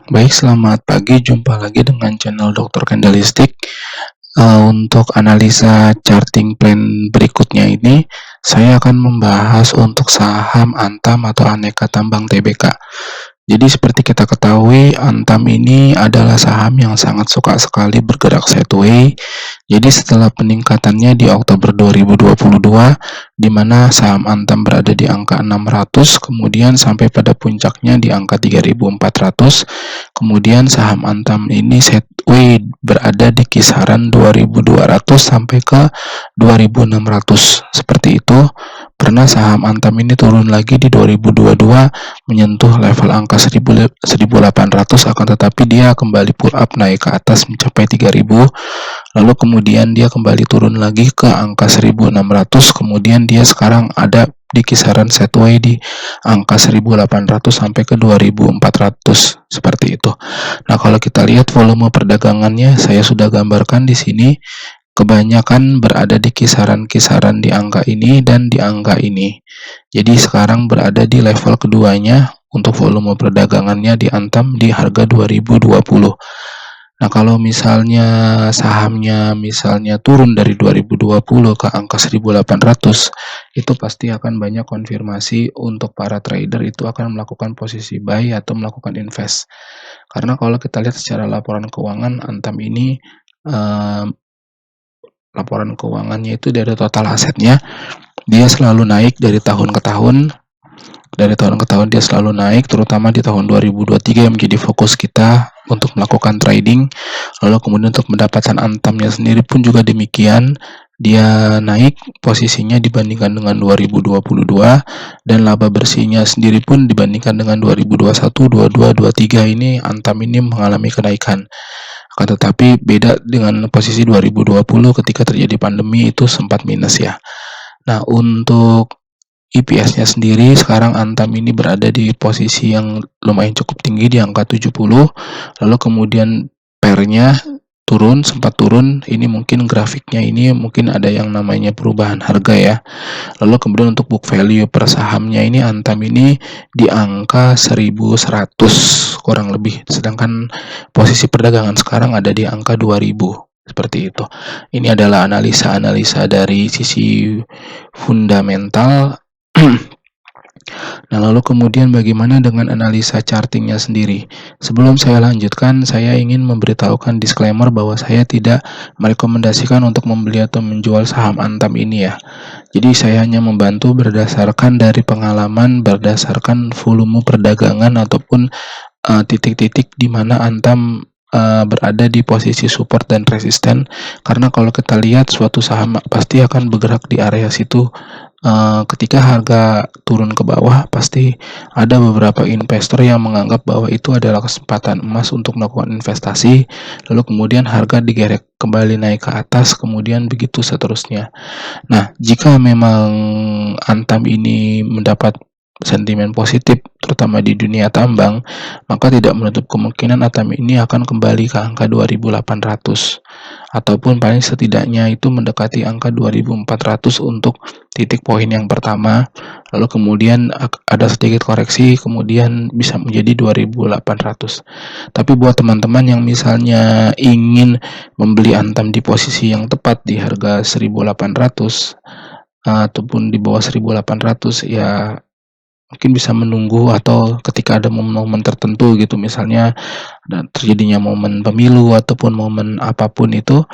Baik, selamat pagi. Jumpa lagi dengan channel Dr. Kendalistik. Untuk analisa charting plan berikutnya ini, saya akan membahas untuk saham Antam atau Aneka Tambang Tbk. Jadi seperti kita ketahui, Antam ini adalah saham yang sangat suka sekali bergerak sideways. Jadi setelah peningkatannya di Oktober 2022, di mana saham Antam berada di angka 600, kemudian sampai pada puncaknya di angka 3.400, kemudian saham Antam ini sideways berada di kisaran 2.200 sampai ke 2.600. Seperti itu. Pernah saham Antam ini turun lagi di 2022 menyentuh level angka 1.800, akan tetapi dia kembali pull up naik ke atas mencapai 3.000, lalu kemudian dia kembali turun lagi ke angka 1.600, kemudian dia sekarang ada di kisaran sideways di angka 1.800 sampai ke 2.400, seperti itu. Nah, kalau kita lihat volume perdagangannya, saya sudah gambarkan di sini. Kebanyakan berada di kisaran-kisaran di angka ini dan di angka ini. Jadi sekarang berada di level keduanya untuk volume perdagangannya di Antam di harga 2020. Nah, kalau misalnya sahamnya misalnya turun dari 2020 ke angka 1.800, itu pasti akan banyak konfirmasi untuk para trader itu akan melakukan posisi buy atau melakukan invest. Karena kalau kita lihat secara laporan keuangan Antam ini, laporan keuangannya itu dari total asetnya, dia selalu naik dari tahun ke tahun. Dari tahun ke tahun dia selalu naik, terutama di tahun 2023 yang menjadi fokus kita untuk melakukan trading. Lalu kemudian untuk mendapatkan Antamnya sendiri pun juga demikian, dia naik posisinya dibandingkan dengan 2022, dan laba bersihnya sendiri pun dibandingkan dengan 2021, 22, 23 ini Antam ini mengalami kenaikan. Akan tetapi beda dengan posisi 2020 ketika terjadi pandemi itu sempat minus ya. Nah, untuk EPS-nya sendiri sekarang Antam ini berada di posisi yang lumayan cukup tinggi di angka 70, lalu kemudian PER-nya sempat turun. Ini mungkin grafiknya ini mungkin ada yang namanya perubahan harga ya. Lalu kemudian untuk book value per sahamnya ini Antam ini di angka 1.100 kurang lebih, sedangkan posisi perdagangan sekarang ada di angka 2.000, seperti itu. Ini adalah analisa-analisa dari sisi fundamental. Nah, lalu kemudian bagaimana dengan analisa chartingnya sendiri? Sebelum saya lanjutkan, saya ingin memberitahukan disclaimer bahwa saya tidak merekomendasikan untuk membeli atau menjual saham Antam ini ya. Jadi saya hanya membantu berdasarkan dari pengalaman, berdasarkan volume perdagangan ataupun titik-titik di mana Antam berada di posisi support dan resisten. Karena kalau kita lihat suatu saham pasti akan bergerak di area situ. Ketika harga turun ke bawah, pasti ada beberapa investor yang menganggap bahwa itu adalah kesempatan emas untuk melakukan investasi, lalu kemudian harga digerek kembali naik ke atas, kemudian begitu seterusnya. Nah, jika memang Antam ini mendapat sentimen positif, terutama di dunia tambang, maka tidak menutup kemungkinan Antam ini akan kembali ke angka 2.800, ataupun paling setidaknya itu mendekati angka 2.400 untuk titik poin yang pertama, lalu kemudian ada sedikit koreksi, kemudian bisa menjadi 2.800. Tapi buat teman-teman yang misalnya ingin membeli Antam di posisi yang tepat di harga 1.800 ataupun di bawah 1.800, ya mungkin bisa menunggu, atau ketika ada momen-momen tertentu gitu, misalnya terjadinya momen pemilu ataupun momen apapun itu,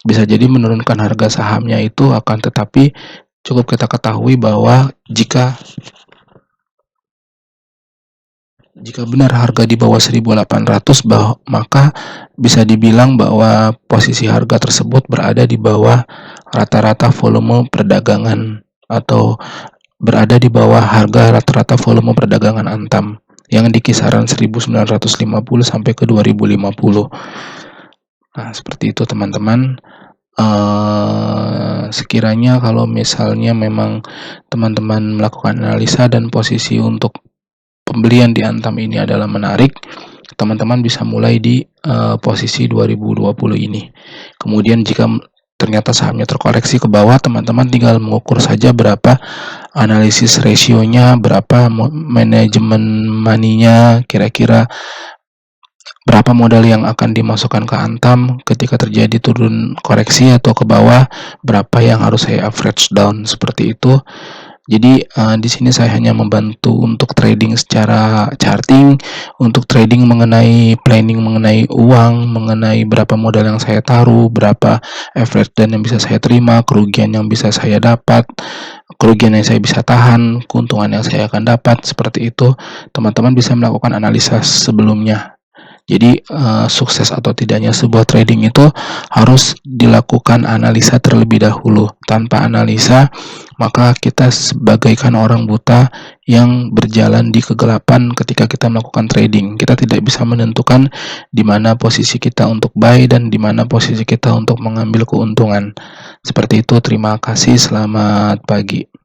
bisa jadi menurunkan harga sahamnya itu. Akan tetapi cukup kita ketahui bahwa jika benar harga di bawah 1.800, maka bisa dibilang bahwa posisi harga tersebut berada di bawah rata-rata volume perdagangan, atau berada di bawah harga rata-rata volume perdagangan Antam yang di kisaran 1.950 sampai ke 2.050. Nah, seperti itu teman-teman. Sekiranya kalau misalnya memang teman-teman melakukan analisa dan posisi untuk pembelian di Antam ini adalah menarik, teman-teman bisa mulai di posisi 2020 ini. Kemudian jika ternyata sahamnya terkoreksi ke bawah, teman-teman tinggal mengukur saja berapa analisis rasionya, berapa manajemen money-nya, kira-kira berapa modal yang akan dimasukkan ke Antam ketika terjadi turun koreksi atau ke bawah, berapa yang harus saya average down, seperti itu. Jadi di sini saya hanya membantu untuk trading secara charting, untuk trading mengenai planning mengenai uang, mengenai berapa modal yang saya taruh, berapa average dan yang bisa saya terima, kerugian yang bisa saya dapat, kerugian yang saya bisa tahan, keuntungan yang saya akan dapat, seperti itu. Teman-teman bisa melakukan analisa sebelumnya. Jadi sukses atau tidaknya sebuah trading itu harus dilakukan analisa terlebih dahulu. Tanpa analisa, maka kita sebagaikan orang buta yang berjalan di kegelapan ketika kita melakukan trading. Kita tidak bisa menentukan di mana posisi kita untuk buy dan di mana posisi kita untuk mengambil keuntungan. Seperti itu, terima kasih, selamat pagi.